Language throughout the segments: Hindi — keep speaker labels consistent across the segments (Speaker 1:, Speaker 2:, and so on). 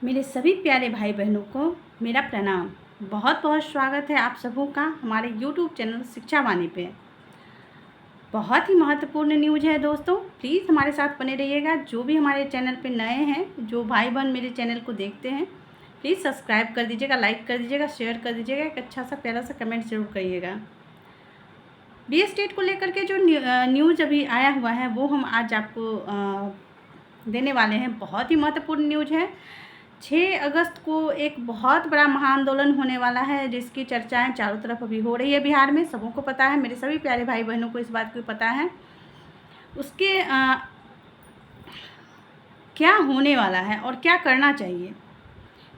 Speaker 1: मेरे सभी प्यारे भाई बहनों को मेरा प्रणाम। बहुत बहुत स्वागत है आप सबों का हमारे YouTube चैनल शिक्षा वाणी पे। बहुत ही महत्वपूर्ण न्यूज़ है दोस्तों, प्लीज़ हमारे साथ बने रहिएगा। जो भी हमारे चैनल पे नए हैं, जो भाई बहन मेरे चैनल को देखते हैं, प्लीज़ सब्सक्राइब कर दीजिएगा, लाइक कर दीजिएगा, शेयर कर दीजिएगा, एक अच्छा सा प्यारा सा कमेंट ज़रूर करिएगा। बी स्टेट को लेकर के जो न्यूज़ अभी आया हुआ है वो हम आज आपको देने वाले हैं। बहुत ही महत्वपूर्ण न्यूज़ है। 6 अगस्त को एक बहुत बड़ा महाआंदोलन होने वाला है, जिसकी चर्चाएं चारों तरफ अभी हो रही है बिहार में। सबों को पता है, मेरे सभी प्यारे भाई बहनों को इस बात को पता है उसके क्या होने वाला है और क्या करना चाहिए।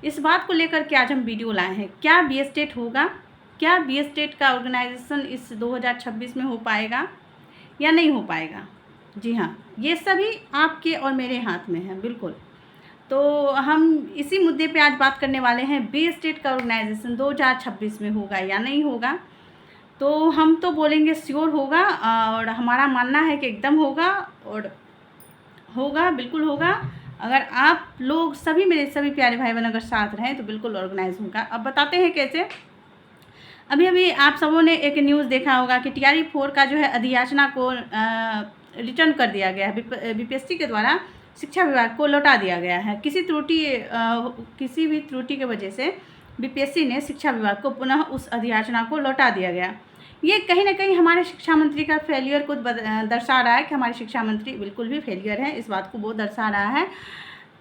Speaker 1: इस बात को लेकर के आज हम वीडियो लाए हैं। क्या बी स्टेट होगा, क्या बी स्टेट का ऑर्गेनाइजेशन इस 2026 में हो पाएगा या नहीं हो पाएगा। जी हाँ, ये सभी आपके और मेरे हाथ में है बिल्कुल। तो हम इसी मुद्दे पे आज बात करने वाले हैं, बी स्टेट का ऑर्गेनाइजेशन 2026 में होगा या नहीं होगा। तो हम तो बोलेंगे श्योर होगा, और हमारा मानना है कि एकदम होगा, और होगा, बिल्कुल होगा। अगर आप लोग सभी, मेरे सभी प्यारे भाई बहन अगर साथ रहें तो बिल्कुल ऑर्गेनाइज होगा। अब बताते हैं कैसे। अभी आप सबों ने एक न्यूज़ देखा होगा कि TRE 4 का जो है अधियाचना को रिटर्न कर दिया गया है। BPSC के द्वारा शिक्षा विभाग को लौटा दिया गया है। किसी भी त्रुटि की वजह से BPSC ने शिक्षा विभाग को पुनः उस अधियाचना को लौटा दिया गया। ये कहीं ना कहीं हमारे शिक्षा मंत्री का फेलियर को दर्शा रहा है कि हमारे शिक्षा मंत्री बिल्कुल भी फेलियर है, इस बात को वो दर्शा रहा है।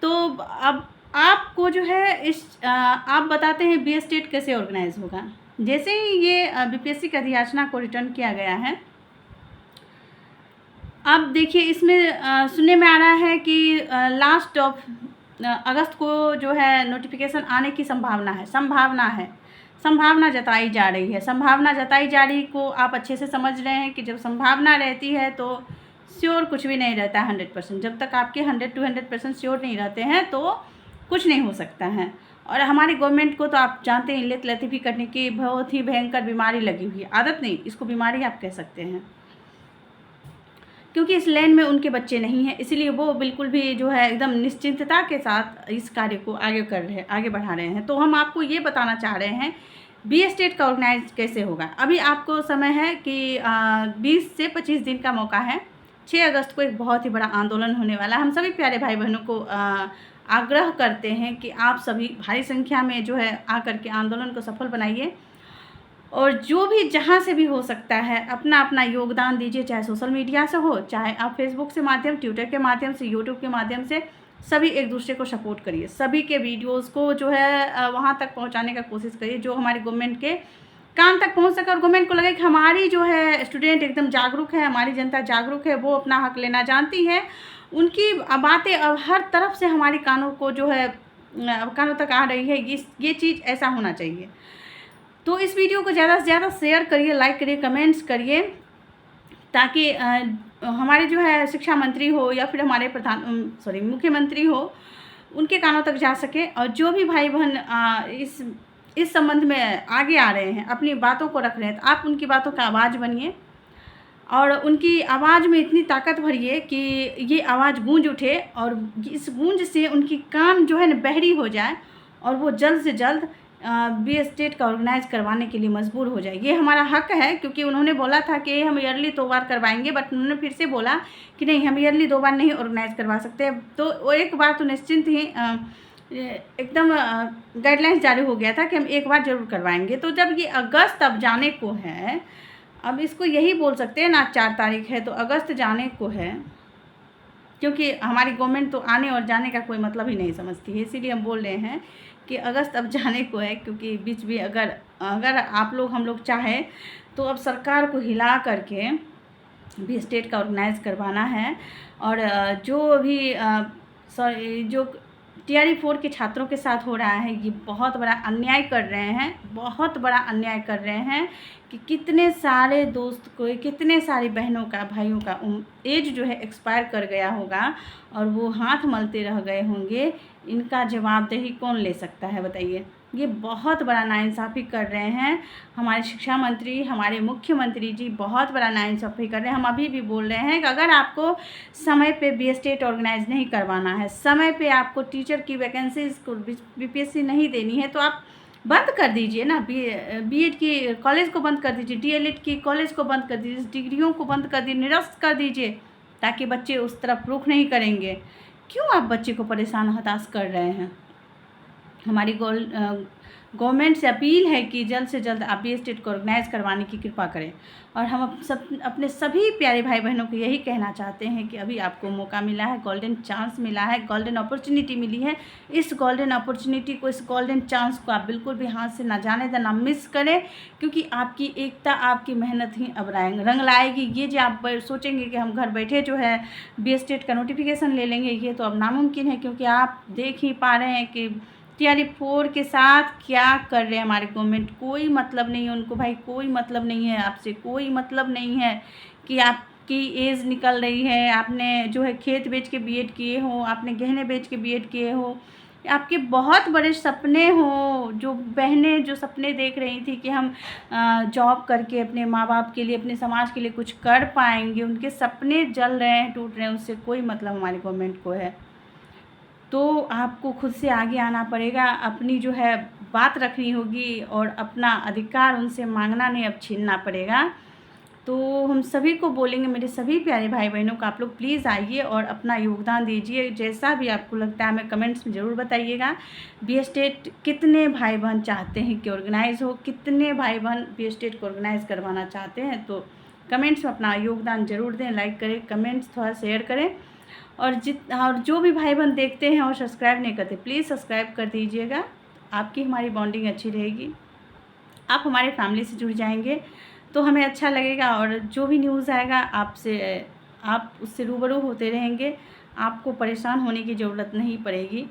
Speaker 1: तो अब आपको जो है आप बताते हैं बी स्टेट कैसे ऑर्गेनाइज होगा। जैसे ही ये BPSC की अधियाचना को रिटर्न किया गया है, अब देखिए इसमें सुनने में आ रहा है कि लास्ट ऑफ अगस्त को जो है नोटिफिकेशन आने की संभावना जताई जा रही है। संभावना जताई जा रही को आप अच्छे से समझ रहे हैं कि जब संभावना रहती है तो श्योर कुछ भी नहीं रहता है 100%। जब तक आपके 100% श्योर नहीं रहते हैं तो कुछ नहीं हो सकता है। और हमारी गवर्नमेंट को तो आप जानते हैं, लेत लतीफ़ी करने की बहुत ही भयंकर बीमारी लगी हुई है। आदत नहीं, इसको बीमारी आप कह सकते हैं, क्योंकि इस लाइन में उनके बच्चे नहीं हैं, इसीलिए वो बिल्कुल भी जो है एकदम निश्चिंतता के साथ इस कार्य को आगे बढ़ा रहे हैं। तो हम आपको ये बताना चाह रहे हैं बी स्टेट का ऑर्गेनाइज कैसे होगा। अभी आपको समय है कि 20 से 25 दिन का मौका है। 6 अगस्त को एक बहुत ही बड़ा आंदोलन होने वाला है। हम सभी प्यारे भाई बहनों को आग्रह करते हैं कि आप सभी भारी संख्या में जो है आकर के आंदोलन को सफल बनाइए, और जो भी जहाँ से भी हो सकता है अपना अपना योगदान दीजिए, चाहे सोशल मीडिया से हो, चाहे आप फेसबुक से माध्यम, ट्विटर के माध्यम से, यूट्यूब के माध्यम से। सभी एक दूसरे को सपोर्ट करिए, सभी के वीडियोस को जो है वहाँ तक पहुँचाने का कोशिश करिए जो हमारी गवर्नमेंट के कान तक पहुँच सके, और गवर्नमेंट को लगे कि हमारी जो है स्टूडेंट एकदम जागरूक है, हमारी जनता जागरूक है, वो अपना हक लेना जानती है। उनकी बातें अब हर तरफ से हमारी कानों को जो है कानों तक आ रही है। ये चीज़ ऐसा होना चाहिए। तो इस वीडियो को ज़्यादा से ज़्यादा शेयर करिए, लाइक करिए, कमेंट्स करिए, ताकि हमारे जो है शिक्षा मंत्री हो या फिर हमारे मुख्यमंत्री हो, उनके कानों तक जा सके। और जो भी भाई बहन इस संबंध में आगे आ रहे हैं, अपनी बातों को रख रहे हैं, तो आप उनकी बातों का आवाज़ बनिए, और उनकी आवाज़ में इतनी ताकत भरिए कि ये आवाज़ गूंज उठे, और इस गूंज से उनकी कान जो है ना बहरी हो जाए, और वो जल्द से जल्द बी स्टेट का ऑर्गेनाइज करवाने के लिए मजबूर हो जाए। ये हमारा हक है, क्योंकि उन्होंने बोला था कि हम ईयरली 2 बार करवाएंगे, बट उन्होंने फिर से बोला कि नहीं, हम ईयरली 2 बार नहीं ऑर्गेनाइज करवा सकते। तो वो एक बार तो निश्चिंत ही एकदम गाइडलाइंस जारी हो गया था कि हम एक बार ज़रूर करवाएंगे। तो जब ये अगस्त अब जाने को है, अब इसको यही बोल सकते हैं ना, 4 तारीख है तो अगस्त जाने को है, क्योंकि हमारी गवर्नमेंट तो आने और जाने का कोई मतलब ही नहीं समझती है। इसीलिए हम बोल रहे हैं कि अगस्त अब जाने को है, क्योंकि बीच में अगर आप लोग हम लोग चाहें तो अब सरकार को हिला करके बी स्टेट का ऑर्गेनाइज करवाना है। और जो भी जो TRE 4 के छात्रों के साथ हो रहा है, ये बहुत बड़ा अन्याय कर रहे हैं, बहुत बड़ा अन्याय कर रहे हैं कि कितने सारे दोस्त को, कितने सारी बहनों का, भाइयों का एज जो है एक्सपायर कर गया होगा, और वो हाथ मलते रह गए होंगे। इनका जवाबदेही कौन ले सकता है बताइए। ये बहुत बड़ा नाइंसाफ़ी कर रहे हैं हमारे शिक्षा मंत्री, हमारे मुख्यमंत्री जी बहुत बड़ा नाइंसाफ़ी कर रहे हैं। हम अभी भी बोल रहे हैं कि अगर आपको समय पे बीएसटेट ऑर्गेनाइज नहीं करवाना है, समय पे आपको टीचर की वैकेंसीज़ को बीपीएससी नहीं देनी है, तो आप बंद कर दीजिए ना। बीएड की कॉलेज को बंद कर दीजिए, डीएलएड की कॉलेज को बंद कर दीजिए, डिग्रियों को बंद कर दीजिए, निरस्त कर दीजिए, ताकि बच्चे उस तरफ रुख नहीं करेंगे। क्यों आप बच्चे को परेशान हताश कर रहे हैं? हमारी गवर्नमेंट से अपील है कि जल्द से जल्द आप बीएसटेट को ऑर्गेनाइज करवाने की कृपा करें। और हम अपने सभी प्यारे भाई बहनों को यही कहना चाहते हैं कि अभी आपको मौका मिला है, गोल्डन चांस मिला है, गोल्डन अपॉर्चुनिटी मिली है। इस गोल्डन अपॉर्चुनिटी को, इस गोल्डन चांस को आप बिल्कुल भी हाथ से ना जाने दें, ना मिस करें, क्योंकि आपकी एकता, आपकी मेहनत ही अब रंग लाएगी। ये जो आप सोचेंगे कि हम घर बैठे जो है बीएसटेट का नोटिफिकेशन ले लेंगे, ये तो अब नामुमकिन है, क्योंकि आप देख ही पा रहे हैं कि टीआरई 4 के साथ क्या कर रहे हैं हमारे गवर्नमेंट। कोई मतलब नहीं है उनको भाई, कोई मतलब नहीं है आपसे, कोई मतलब नहीं है कि आपकी एज निकल रही है, आपने जो है खेत बेच के बीएड किए हो, आपने गहने बेच के बीएड किए हो, आपके बहुत बड़े सपने हो। जो बहनें जो सपने देख रही थी कि हम जॉब करके अपने माँ बाप के लिए, अपने समाज के लिए कुछ कर पाएंगे, उनके सपने जल रहे हैं, टूट रहे हैं। उससे कोई मतलब हमारी गवर्नमेंट को है। तो आपको खुद से आगे आना पड़ेगा, अपनी जो है बात रखनी होगी और अपना अधिकार उनसे मांगना नहीं, अब छीनना पड़ेगा। तो हम सभी को बोलेंगे, मेरे सभी प्यारे भाई बहनों को, आप लोग प्लीज़ आइए और अपना योगदान दीजिए। जैसा भी आपको लगता है हमें कमेंट्स में ज़रूर बताइएगा। बीएसटेट कितने भाई बहन चाहते हैं कि ऑर्गेनाइज़ हो, कितने भाई बहन बीएसटेट को ऑर्गेनाइज़ करवाना चाहते हैं, तो कमेंट्स में अपना योगदान ज़रूर दें। लाइक करें, कमेंट्स थोड़ा शेयर करें। और जो भी भाई बहन देखते हैं और सब्सक्राइब नहीं करते, प्लीज़ सब्सक्राइब कर दीजिएगा। आपकी हमारी बॉन्डिंग अच्छी रहेगी, आप हमारे फैमिली से जुड़ जाएंगे तो हमें अच्छा लगेगा। और जो भी न्यूज़ आएगा आप उससे रूबरू होते रहेंगे, आपको परेशान होने की ज़रूरत नहीं पड़ेगी।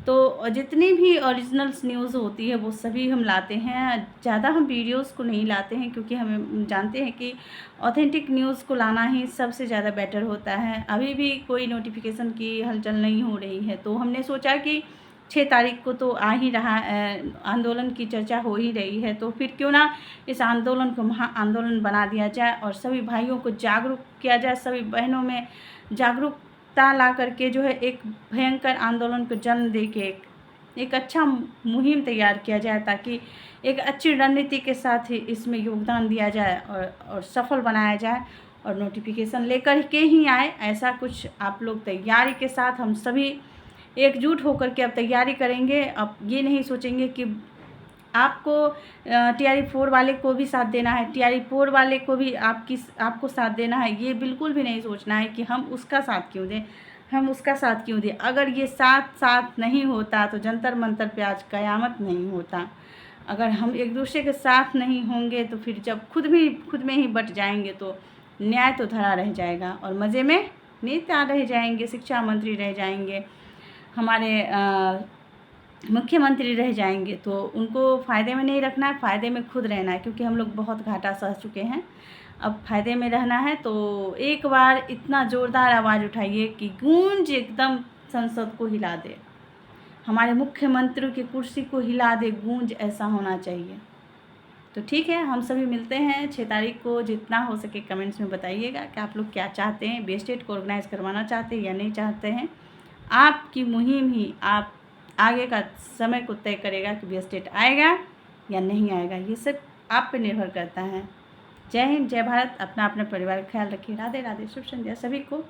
Speaker 1: तो जितनी भी ओरिजिनल्स न्यूज़ होती है वो सभी हम लाते हैं। ज़्यादा हम वीडियोस को नहीं लाते हैं, क्योंकि हमें जानते हैं कि ऑथेंटिक न्यूज़ को लाना ही सबसे ज़्यादा बेटर होता है। अभी भी कोई नोटिफिकेशन की हलचल नहीं हो रही है, तो हमने सोचा कि 6 तारीख को तो आ ही रहा, आंदोलन की चर्चा हो ही रही है, तो फिर क्यों ना इस आंदोलन को महा आंदोलन बना दिया जाए और सभी भाइयों को जागरूक किया जाए, सभी बहनों में जागरूकता ला करके जो है एक भयंकर आंदोलन को जन्म दे के एक अच्छा मुहिम तैयार किया जाए, ताकि एक अच्छी रणनीति के साथ ही इसमें योगदान दिया जाए और सफल बनाया जाए और नोटिफिकेशन लेकर के ही आए। ऐसा कुछ आप लोग तैयारी के साथ हम सभी एकजुट होकर के अब तैयारी करेंगे। अब ये नहीं सोचेंगे कि आपको टीआरई 4 वाले को भी साथ देना है, टीआरई 4 वाले को भी आपको साथ देना है। ये बिल्कुल भी नहीं सोचना है कि हम उसका साथ क्यों दें, हम उसका साथ क्यों दें। अगर ये साथ नहीं होता तो जंतर मंतर पे आज क़यामत नहीं होता। अगर हम एक दूसरे के साथ नहीं होंगे तो फिर जब खुद में ही बट जाएंगे तो न्याय तो धरा रह जाएगा और मज़े में नेता रह जाएंगे, शिक्षा मंत्री रह जाएंगे, हमारे मुख्यमंत्री रह जाएंगे। तो उनको फ़ायदे में नहीं रखना है, फ़ायदे में खुद रहना है, क्योंकि हम लोग बहुत घाटा सह चुके हैं। अब फ़ायदे में रहना है तो एक बार इतना ज़ोरदार आवाज़ उठाइए कि गूंज एकदम संसद को हिला दे, हमारे मुख्यमंत्री की कुर्सी को हिला दे, गूंज ऐसा होना चाहिए। तो ठीक है, हम सभी मिलते हैं 6 तारीख को। जितना हो सके कमेंट्स में बताइएगा कि आप लोग क्या चाहते हैं, बीएसटेट को ऑर्गेनाइज़ करवाना चाहते हैं या नहीं चाहते हैं। आपकी मुहिम ही आप आगे का समय को तय करेगा कि बीएसटेट आएगा या नहीं आएगा। ये सब आप पे निर्भर करता है। जय हिंद, जय भारत। अपना परिवार का ख्याल रखिए। राधे राधे, शुभ संध्या सभी को।